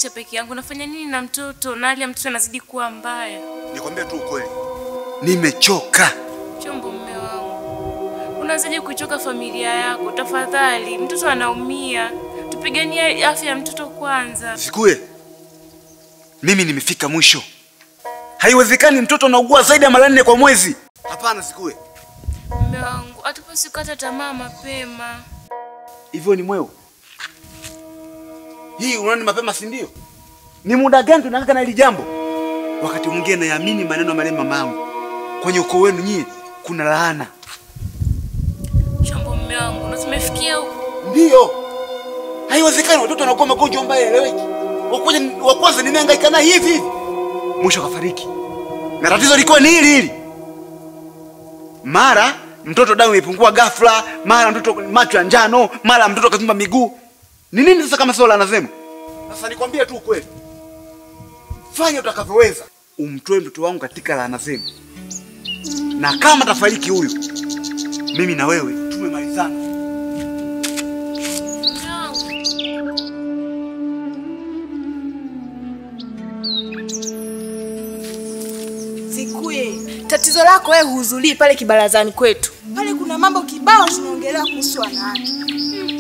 kuniacha peke yangu. Nafanya nini na mtoto? Na hali ya mtoto inazidi kuwa mbaya. Nikwambia tu ukweli. Nimechoka. Chombo mume wangu. Unazaje kuchoka familia yako? Tafadhali, mtoto anaumia. Tupiganie afya ya mtoto kwanza. Sikue. Mimi nimefika mwisho. Haiwezekani mtoto anaugua zaidi ya mara 4 kwa mwezi. Hapana Sikue. Mume wangu, atupasi kukata tamaa mapema. Hivyo ni mweo. Hii unaona mapema si ndio? Ni muda gani tunataka na hili jambo? Wakati mwingine naamini maneno male mamangu. Kwenye ukoo wenu nyie kuna laana. Chombo mume wangu, na tumefikia huko. Ndio. Haiwezekani watoto wanakuwa magonjwa mbaya eleweki. Wa kwanza nimehangaika naye hivi. Mwisho kafariki. Na tatizo liko ni hili. Mara mtoto damu imepungua ghafla, mara mtoto macho ya njano, mara mtoto kazimba miguu. Ni nini sasa kama sio laana zenu? Sasa nikwambie tu ukweli. Fanya utakavyoweza umtoe mtoto wangu katika laana zenu. Na kama tafariki huyu, mimi na wewe tumemalizana. Sikue, tatizo lako wewe huzulii pale kibarazani kwetu. Pale kuna mambo kibao tunaongelea kuhusu wanawake.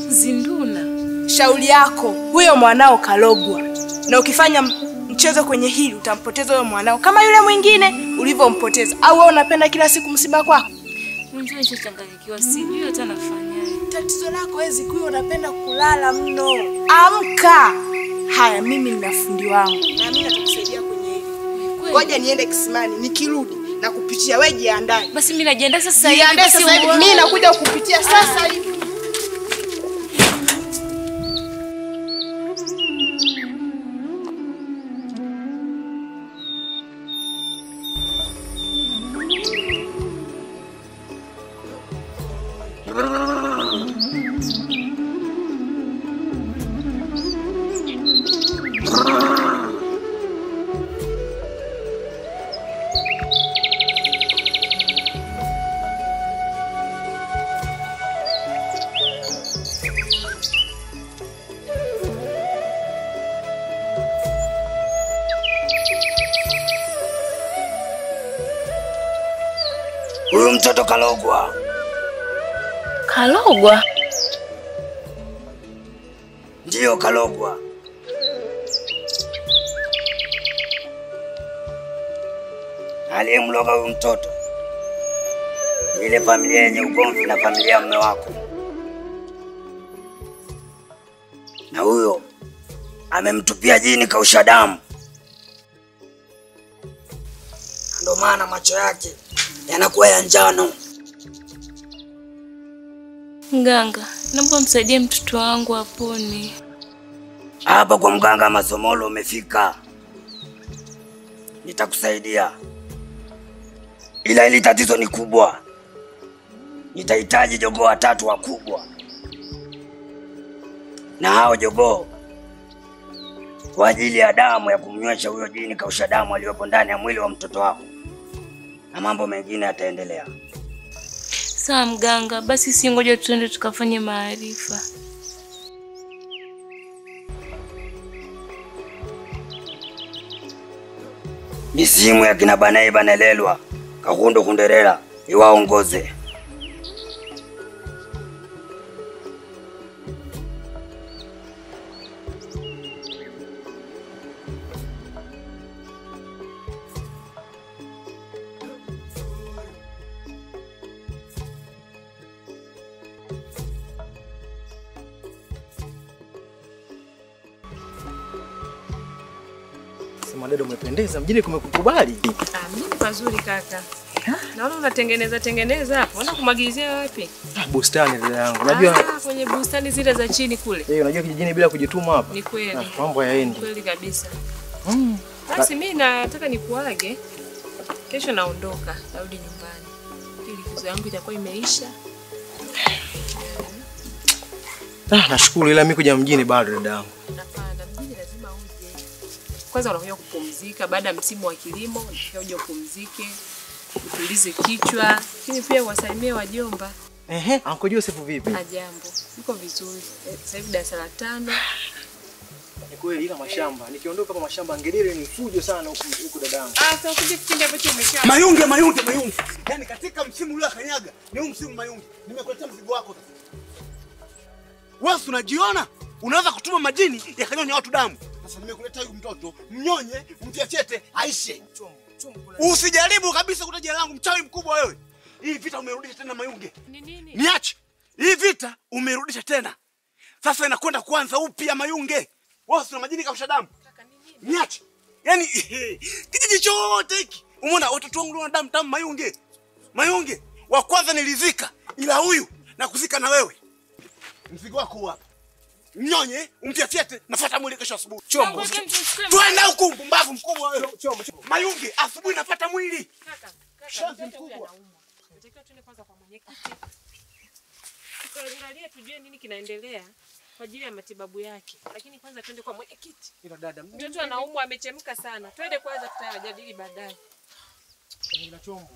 Zinduna, shauri yako, huyo mwanao kalogwa. Na ukifanya mchezo kwenye hili utampoteza huyo mwanao kama yule mwingine ulivyompoteza. Au wewe unapenda kila siku msiba kwako? Mimi nishachanganyikiwa, sijui hata nafanyaje. Tatizo lako wewe Sikue, unapenda kulala mno. Amka. Haya, mimi nina fundi wangu. Na mimi natakusaidia kwenye hili. Ngoja niende kisimani, nikirudi na kupitia wewe jiandae. Basi mimi najiandaa sasa hivi. Jiandae sasa hivi. Mimi nakuja kukupitia sasa hivi. Huyu mtoto kalogwa. Kalogwa? Ndio kalogwa. Aliyemloga huyu mtoto ile familia yenye ugomvi na familia ya mume wako. Na huyo amemtupia jini kausha damu. Ndio maana macho yake yanakuwa ya njano. Mganga, naomba msaidie mtoto wangu apone. Hapa kwa mganga Masomolo umefika. Nitakusaidia. Ila hili tatizo ni kubwa. Nitahitaji jogoo 3 wakubwa. Na hao jogoo kwa ajili ya damu ya kumnywesha huyo jini kausha damu aliyopo ndani ya mwili wa mtoto wako. Na mambo mengine yataendelea. Sawa mganga, basi si ngoja tuende tukafanye maarifa. Misimu ya kina Banae Banelelwa, Kahundo Kunderera, iwaongoze. Dada umependeza, mjini kumekukubali. Mimi pazuri kaka. Naona unatengeneza hapo. Unaenda kumagizia wapi? Bustani dada yangu. Unajua kwenye bustani zile za chini kule. Unajua kijijini bila kujituma hapa. Ni kweli. Mambo yaendi. Kweli kabisa. Basi mimi nataka nikuage. Kesho naondoka, narudi nyumbani. Likizo yangu itakuwa imeisha. Nashukuru ila mimi kuja mjini bado dada yangu. Hapana, mjini lazima uje. Kwanza unakuja kupumzika baada ya msimu wa kilimo, unatakiwa uje kupumzike, utulize kichwa, lakini pia wasalimie wajomba. Uncle Joseph vipi? Ajambo. Yuko vizuri. Sasa hivi darasa la 5. Ni kweli ila mashamba. Nikiondoka hapa mashamba Ngedere ni fujo sana huku dadangu. Sasa ukija kipindi ambacho umesha. Mayunge. Yaani katika msimu ule kanyaga, ni huu msimu Mayunge. Nimekuletea mzigo wako sasa. Wewe unajiona? Unaweza kutuma majini yakanyonya watu damu. Sasa nimekuletea huyu mtoto, mnyonye, mtia chete, aishe. Usijaribu kabisa kutaja langu, mchawi mkubwa wewe. Hii vita umerudisha tena Mayunge. Ni nini? Niache. Hii vita umerudisha tena. Sasa inakwenda kuanza upya Mayunge. Wewe una majini kausha damu. Niache. Yaani kijiji chote hiki. Umeona watoto wangu wana damu tamu Mayunge. Mayunge, wa kwanza nilizika ila huyu na kuzika na wewe. Mzigo wako hapa. Mnyonye, umtia fiate, nafuata mwili kesho asubuhi. Chombo. Twenda huko mpumbavu mkubwa wewe. Chombo. Mayunge, asubuhi nafuata mwili. Kaka, Shanzi mkubwa. Nataka tuende kwanza kwa mwenyekiti. Tukaangalie tujue nini kinaendelea kwa ajili ya matibabu yake. Lakini kwanza twende kwa mwenyekiti. Ila dada, Mtoto anaumwa amechemka sana. Twende kwanza tutajadili baadaye. ila chombo.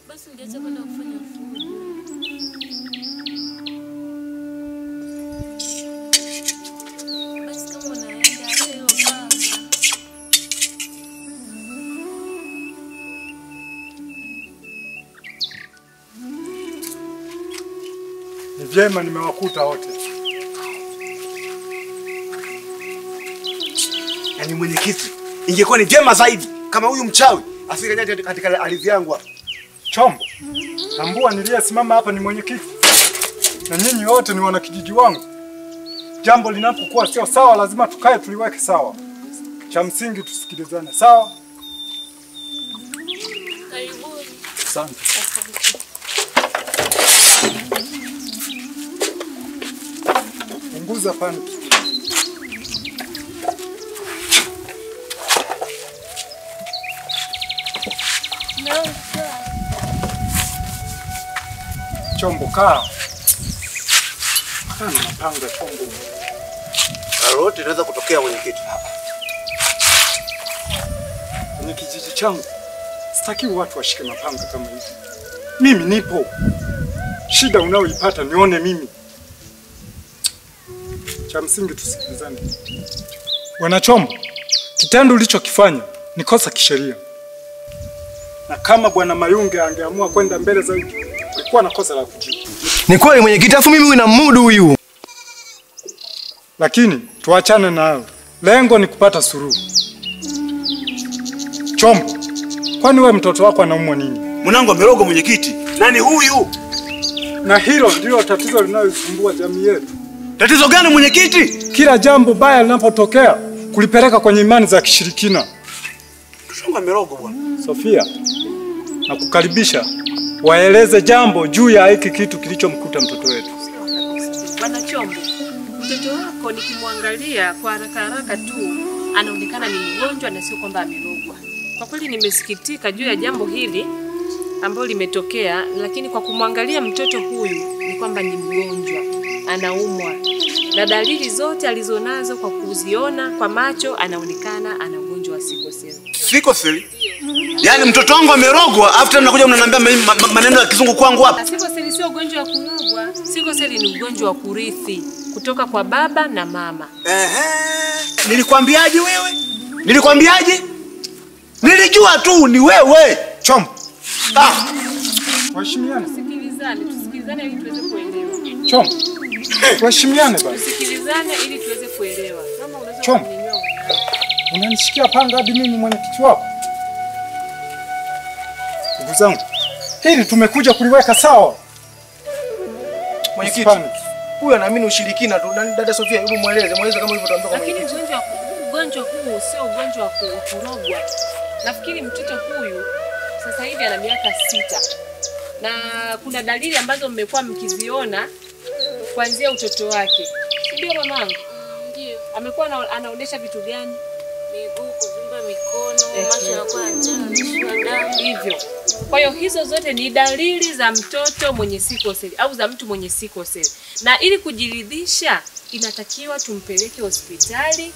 Basi ungeacha kwenda kufanya fujo. Basi kama unaenda leo baba. Ni vyema nimewakuta wote. Yaani mwenyekiti, ingekuwa ni vyema zaidi kama huyu mchawi asikanyaje katika ardhi yangu hapa. Chombo, tambua niliyesimama hapa ni mwenyekiti. Na nyinyi wote ni wanakijiji wangu. Jambo linapokuwa sio sawa lazima tukae tuliweke sawa. Cha msingi tusikilizane, sawa? Karibuni. Asante. Punguza paniki. Chombo kaa. Kana mapanga chombo. Lolote linaweza kutokea mwenyekiti. Kwenye kijiji changu sitaki watu washike mapanga kama hivi. Mimi nipo. Shida unaoipata nione mimi. Cha msingi tusikilizane. Wanachombo, kitendo ulichokifanya ni kosa kisheria. Na kama Bwana Mayunge angeamua kwenda mbele zaidi, alikuwa na kosa la kujibu. Ni kweli mwenyekiti, afu mimi na mudu huyu. Lakini tuachane na hayo. Lengo ni kupata suluhu. Chombo, kwani wewe mtoto wako anaumwa nini? Mwanangu amerogwa mwenyekiti. Nani huyu? Na hilo ndilo tatizo linalosumbua jamii yetu. Tatizo gani mwenyekiti? Kila jambo baya linapotokea kulipeleka kwenye imani za kishirikina. Mwanangu amerogwa bwana. Sofia, na kukaribisha waeleze jambo juu ya hiki kitu kilichomkuta mtoto wetu. Bwana Chombo, mtoto wako nikimwangalia kwa haraka tu anaonekana ni mgonjwa na sio kwamba amerogwa. Kwa kweli nimesikitika juu ya jambo hili ambalo limetokea, lakini kwa kumwangalia mtoto huyu ni kwamba ni mgonjwa, anaumwa. Na dalili zote alizonazo kwa kuziona kwa macho anaonekana ana ugonjwa wa sikoseli. Sikoseli? Yaani mtoto wangu amerogwa, after mnakuja mnaniambia maneno ya kizungu kwangu hapa. Sikoseli sio ugonjwa wa kurogwa, sikoseli ni ugonjwa wa kurithi kutoka kwa baba na mama. Nilikwambiaje wewe? Nilikwambiaje? Nilijua tu ni wewe. Chombo. Waheshimiane. Tusikilizane ili tuweze kuelewa. Chombo. Tuheshimiane basi. Tusikilizane ili tuweze kuelewa. Kama unaweza Chombo. kuninyoa. Unanishikia panga hadi mimi mwenyekiti wako. Ndugu zangu, hili tumekuja kuliweka sawa. Mwenyekiti, huyu anaamini ushirikina tu. Dada Sofia, hebu mueleze kama ulivyotuambia kwa Lakini mwenyekiti. ugonjwa huu sio ugonjwa wa kurogwa. Nafikiri mtoto huyu sasa hivi ana miaka 6. Na kuna dalili ambazo mmekuwa mkiziona kuanzia utoto wake. Ndio mamangu? Ndio. Amekuwa anaonesha vitu gani? miguu, kuvimba mikono, macho yanakuwa njano, anashika damu. Hivyo. Kwa hiyo hizo zote ni dalili za mtoto mwenye sickle cell au za mtu mwenye sickle cell. Na ili kujiridhisha inatakiwa tumpeleke hospitali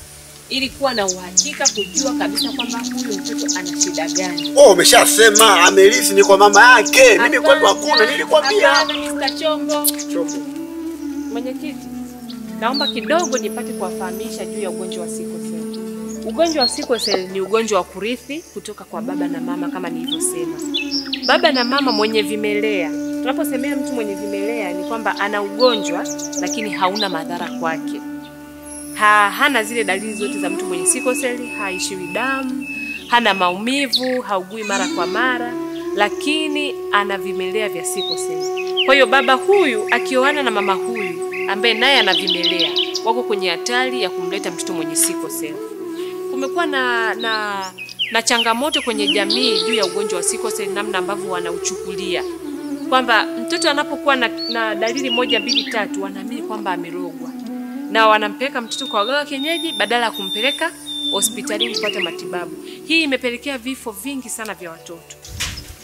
ili kuwa na uhakika kujua kabisa kwamba huyu mtoto ana shida gani. Oh, umeshasema amerithi ni kwa mama yake. Mimi kwetu hakuna, nilikwambia. Hapana, Mr. Chombo. Mwenyekiti, naomba kidogo nipate kuwafahamisha juu ya ugonjwa wa sickle cell. Ugonjwa wa sickle cell ni ugonjwa wa kurithi kutoka kwa baba na mama kama nilivyosema. Baba na mama mwenye vimelea. Tunaposemea mtu mwenye vimelea ni kwamba ana ugonjwa lakini hauna madhara kwake. Hana zile dalili zote za mtu mwenye sickle cell, haishiwi damu, hana maumivu, haugui mara kwa mara, lakini ana vimelea vya sickle cell. Kwa hiyo baba huyu akioana na mama huyu ambaye naye ana vimelea, wako kwenye hatari ya kumleta mtoto mwenye sickle cell. Kumekuwa na changamoto kwenye jamii juu ya ugonjwa wa sickle cell, namna ambavyo wanauchukulia. Kwamba mtoto anapokuwa na dalili 1, 2, 3 wanaamini kwamba amerogwa. Na wanampeleka mtoto kwa waganga kienyeji badala ya kumpeleka hospitalini kupata matibabu. Hii imepelekea vifo vingi sana vya watoto.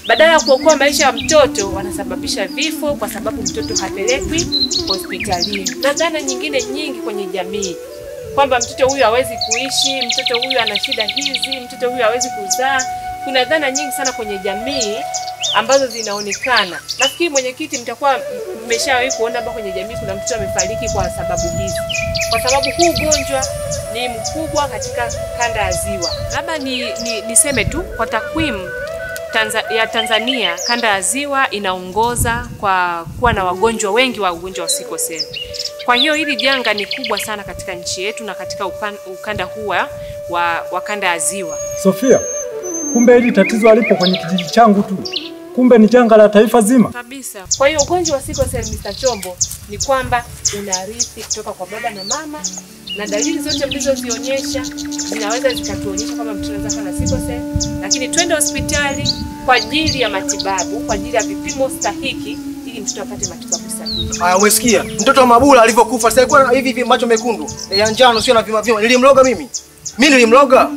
Badala ya kuokoa maisha ya mtoto, wanasababisha vifo kwa sababu mtoto hapelekwi hospitalini. Na dhana nyingine nyingi kwenye jamii kwamba mtoto huyu hawezi kuishi, mtoto huyu ana shida hizi, mtoto huyu hawezi kuzaa. Kuna dhana nyingi sana kwenye jamii ambazo zinaonekana. Nafikiri mwenyekiti, mtakuwa mmeshawahi kuona hapa kwenye jamii kuna mtoto amefariki kwa sababu hizi. Kwa sababu huu ugonjwa ni mkubwa katika kanda ya Ziwa. Labda niseme tu kwa takwimu ya Tanzania, kanda ya Ziwa inaongoza kwa kuwa na wagonjwa wengi wa ugonjwa wa sickle cell. Kwa hiyo hili janga ni kubwa sana katika nchi yetu na katika ukanda huu wa kanda ya Ziwa. Sofia, kumbe hili tatizo alipo kwenye kijiji changu tu. Kumbe ni janga la taifa zima. Kabisa. Kwa hiyo ugonjwa wa sickle cell, Mr. Chombo, ni kwamba unarithi kutoka kwa baba na mama, na dalili zote mlizozionyesha zinaweza zikatuonyesha kwamba mtoto anaweza kuwa na sickle cell, lakini twende hospitali kwa ajili ya matibabu, kwa ajili ya vipimo stahiki ili mtoto apate matibabu sahihi. Umesikia? Mtoto wa Mabula alivyokufa sasa alikuwa hivi macho mekundu, ya njano sio na vima. Nilimloga mimi. Mimi nilimloga.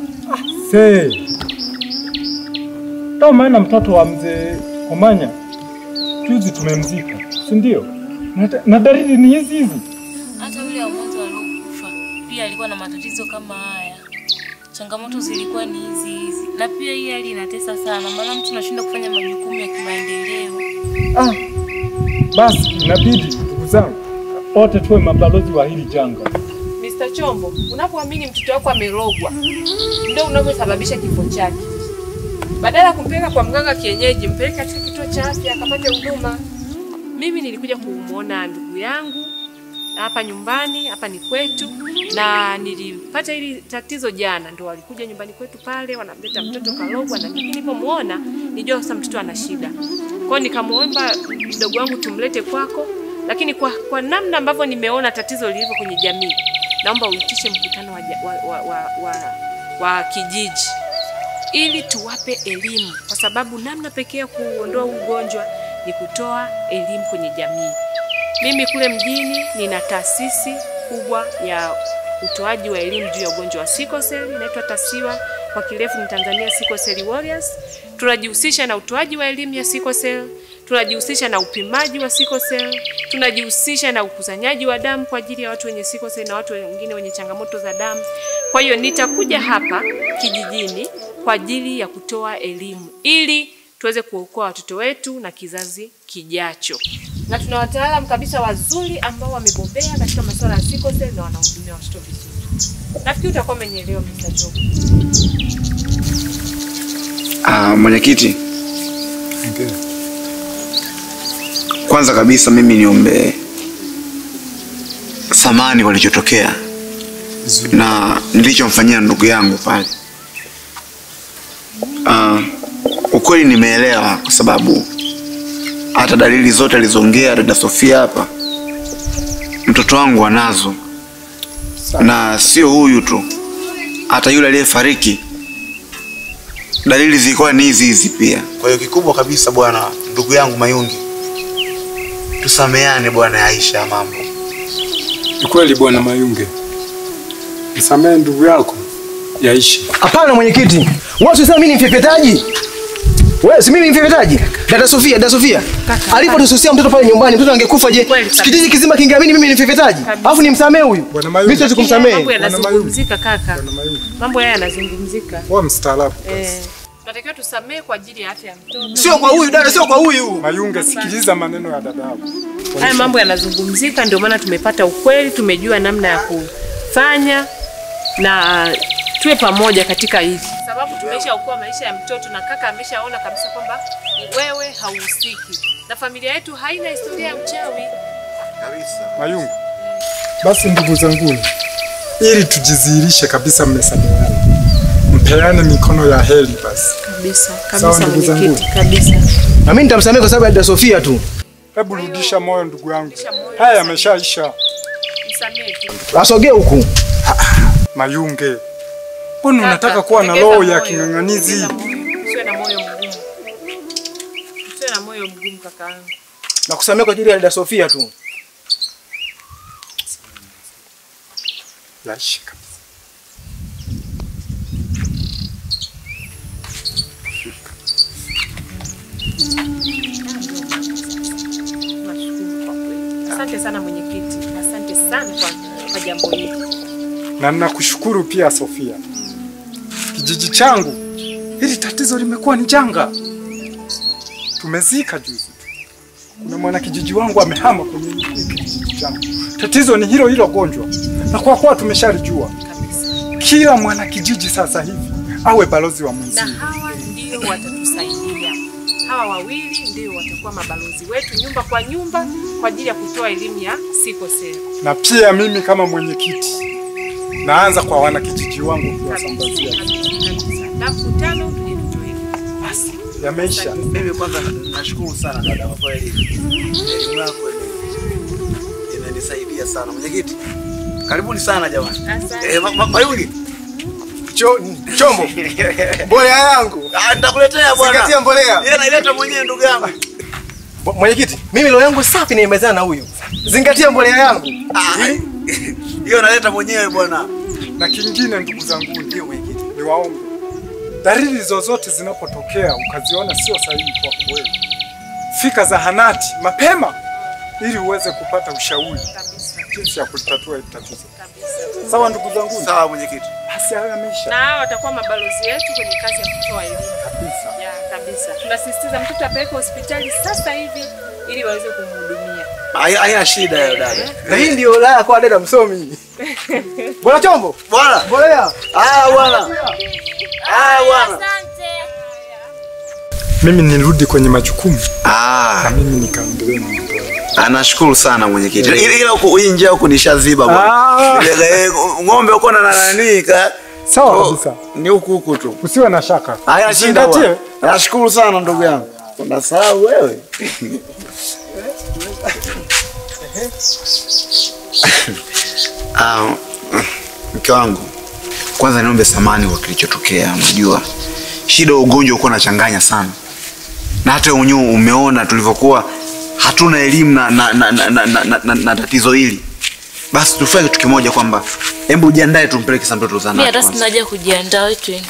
Ndio maana mtoto wa mzee Omanya juzi tumemzika, si ndio? Na dalili ni hizi. Hata yule wa mwanzo aliokufa pia alikuwa na matatizo kama haya. Changamoto zilikuwa ni hizi. Na pia hii hali inatesa sana, maana mtu anashinda kufanya majukumu ya kimaendeleo. Basi inabidi ndugu zangu wote tuwe mabalozi wa hili janga. Mr. Chombo, unapoamini mtoto wako amerogwa, ndio unavyosababisha kifo chake. Badala ya kumpeleka kwa mganga kienyeji, mpeleke katika kituo cha afya akapate huduma. Mimi nilikuja kumuona ndugu yangu hapa nyumbani, hapa ni kwetu, na nilipata hili tatizo jana. Ndio walikuja nyumbani kwetu pale, wanamleta mtoto karogwa, na mimi nilipomuona nijua sasa mtoto ana shida. Kwa hiyo nikamuomba mdogo wangu tumlete kwako, lakini kwa namna ambavyo nimeona tatizo lilivyo kwenye jamii, naomba uitishe mkutano wa kijiji ili tuwape elimu, kwa sababu namna pekee ya kuondoa ugonjwa ni kutoa elimu kwenye jamii. Mimi kule mjini nina taasisi kubwa ya utoaji wa elimu juu ya ugonjwa wa sickle cell, inaitwa TASIWA, kwa kirefu ni Tanzania Sickle Cell Warriors. Tunajihusisha na utoaji wa elimu ya sickle cell, tunajihusisha na upimaji wa sickle cell, tunajihusisha na ukusanyaji wa damu kwa ajili ya watu wenye sickle cell na watu wengine wenye changamoto za damu. Kwa hiyo nitakuja hapa kijijini kwa ajili ya kutoa elimu ili tuweze kuokoa watoto wetu na kizazi kijacho. Na tuna wataalamu kabisa wazuri ambao wamebobea katika masuala ya sickle cell na wanahudumia watoto vizuri. Nafikiri utakuwa umenielewa Mr. Chombo. Mwenyekiti. Okay. Kwanza kabisa mimi niombe samahani walichotokea na nilichomfanyia ndugu yangu pale. Ukweli nimeelewa kwa sababu hata dalili zote alizoongea dada Sofia hapa mtoto wangu anazo. Na sio huyu tu, hata yule aliyefariki dalili zilikuwa ni hizi pia. Kwa hiyo kikubwa kabisa bwana ndugu yangu Mayungi, tusameane bwana Aisha mambo. Ni kweli bwana Mayunge. Nisamehe ndugu yako yaishi. Hapana mwenyekiti. Wewe unasema mimi ni mfefetaji? Wewe si mimi ni mfefetaji? Dada Sofia. Alipotususia mtoto pale nyumbani, mtoto angekufa je? Kijiji kizima kingeamini mimi ni mfefetaji. Alafu nimsamehe huyu. Mimi siwezi kumsamehe. Mambo yanazungumzika kaka. Mambo haya yanazungumzika. Wewe mstaarabu. Tunatakiwa tusamehe kwa ajili ya afya ya mtoto. Sio kwa huyu dada, sio kwa huyu. Mayunge, sikiliza maneno ya dada yako. Haya mambo yanazungumzika, ndio maana tumepata ukweli, tumejua namna ya kufanya na tuwe pamoja katika hili. Sababu tumeshaokoa maisha ya mtoto na kaka ameshaona kabisa kwamba wewe hauhusiki. Na familia yetu haina historia ya uchawi. Kabisa. Mayunge. Basi ndugu zangu, ili tujizihirishe kabisa mmesameheana. Mpeane mikono ya heri basi. Kabisa mwenyekiti, kabisa. Na mimi nitamsamehe kwa sababu ya dada Sofia tu. Hebu rudisha moyo ndugu yangu. Haya yameshaisha. Msamehe tu. Asogee huku. Mayunge. Mbona unataka kuwa na roho ya king'ang'anizi? Usiwe na moyo mgumu. Usiwe na moyo mgumu kakaangu. Na kusamehe kwa ajili ya dada Sofia tu. Yashika. Asante sana mwenyekiti. Asante sana kwa jambo hili. Na ninakushukuru pia Sofia. Kijiji changu hili tatizo limekuwa ni janga. Tumezika juzi. Kuna mwana kijiji wangu amehama kwenye kijiji changu. Tatizo ni hilo hilo gonjwa. Na kwa kuwa tumeshalijua, kila mwana kijiji sasa hivi awe balozi wa mwenzie. Na hawa ndio watatusaidia. Hawa wawili ndio watakuwa mabalozi wetu nyumba kwa nyumba kwa ajili ya kutoa elimu ya sikoseli. Na pia mimi kama mwenyekiti naanza kwa wana kijiji wangu kuwasambazia. Na mkutano tuje tutoe. Basi yameisha. Mimi kwanza nashukuru sana dada kwa kweli. Elimu yako imenisaidia sana mwenyekiti. Karibuni sana jamani. Mayunge. Chombo. Mbolea yangu. Nitakuletea bwana. Zingatia mbolea. Yeye anaileta mwenyewe ndugu yangu. Mwenyekiti, mimi roho yangu safi nimezana na huyu. Zingatia mbolea yangu. Hiyo naleta mwenyewe bwana. Na kingine ndugu zangu, ndio mwenyekiti, niwaombe. Dalili zozote zinapotokea ukaziona sio sahihi kwa wewe, fika zahanati mapema ili uweze kupata ushauri jinsi ya kulitatua hili tatizo. Sawa ndugu zangu? Sawa mwenyekiti. Basi hayo yameisha. Na hao watakuwa mabalozi yetu kwenye kazi ya kutoa elimu. Kabisa. Ya kabisa. Tunasisitiza mtoto apeleke hospitali sasa hivi ili waweze kumhudumia. Haina shida hiyo dada. Na hii ndio la kwa dada msomi. Bwana Chombo. Bwana. Mbolea. Bwana. Bwana. Mimi nirudi kwenye majukumu. Na mimi nikaendelea na mambo. Anashukuru sana mwenyekiti. Ila hii njia huko nishaziba bwana. Ng'ombe uko na nani ka? Sawa kabisa. Ni huku tu. Usiwe na shaka. Haya shida bwana. Nashukuru sana ndugu yangu. Unasahau wewe. Mke wangu, kwanza niombe samahani kwa kilichotokea. Unajua shida ugonjwa uko unachanganya sana, na hata wenyewe umeona tulivyokuwa hatuna elimu na tatizo hili. Basi tufanye kitu kimoja kwamba hebu jiandae tumpeleke mtoto zahanati. Mimi hata sinaja kujiandaa wewe.